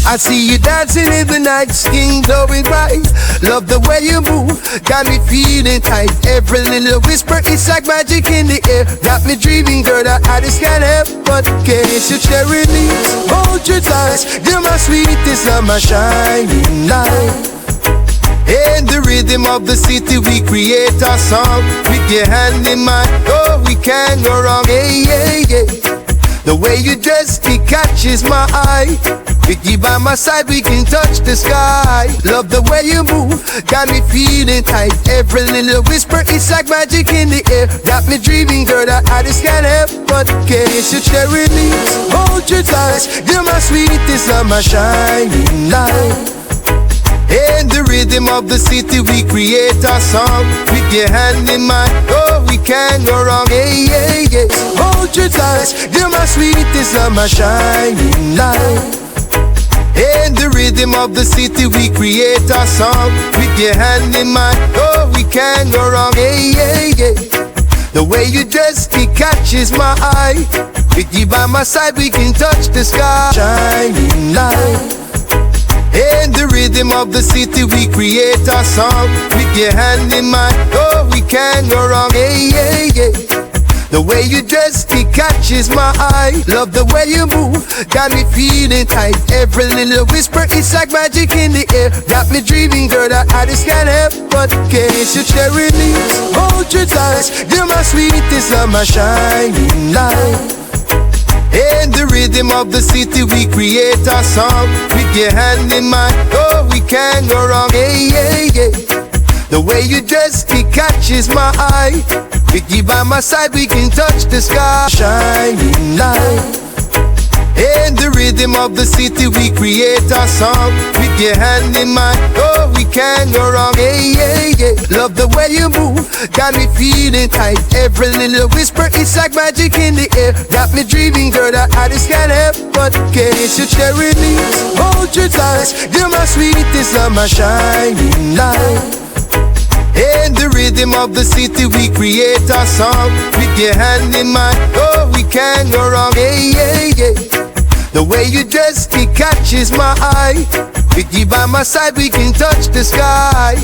I see you dancing in the night, skin glowing bright. Love the way you move, got me feeling tight. Every little whisper, it's like magic in the air. Got me dreaming, girl, that I just can't help but kiss your cherry lips. Hold your thighs, you're my sweetest and my shining light. In the rhythm of the city, we create a song. With your hand in mine, oh, we can't go wrong. Hey, yeah, yeah. The way you dress, it catches my eye. With you by my side, we can touch the sky. Love the way you move, got me feeling tight. Every little whisper, it's like magic in the air. Got me dreaming, girl, that I just can't help but kiss your cherry lips. Hold your thighs, you're my sweetest and my shining light. In the rhythm of the city, we create a song. With your hand in mine, oh, we can't go wrong. Hey, yeah, yeah. Hold your thighs, you're my sweetest and my shining light. In the rhythm of the city, we create a song. With your hand in mine, oh, we can't go wrong. Hey, yeah, yeah. The way you dress, it catches my eye. With you by my side, we can touch the sky. Shining light. In the rhythm of the city, we create a song. With your hand in mine, oh, we can't go wrong. Hey, yeah, yeah. The way you dress, it catches my eye. Love the way you move, got me feeling tight. Every little whisper, it's like magic in the air. Got me dreaming, girl, that I just can't help but kiss your cherry lips. Hold your thighs, you're my sweetest and my shining light. In the rhythm of the city, we create a song. With your hand in mine, oh, we can't go wrong. Hey, yeah, yeah. The way you dress, it catches my eye. With you by my side, we can touch the sky. Shining light. In the rhythm of the city, we create a song. With your hand in mine, oh, we can't go wrong. Hey, yeah, yeah. Love the way you move, got me feeling tight. Every little whisper, it's like magic in the air. Got me dreaming, girl, that I just can't help but kiss your cherry lips. Hold your thighs, you're my sweetest and my shining light. In the rhythm of the city, we create a song. With your hand in mine, oh, we can't go wrong. Hey, yeah, yeah. The way you dress, it catches my eye. With you by my side, we can touch the sky.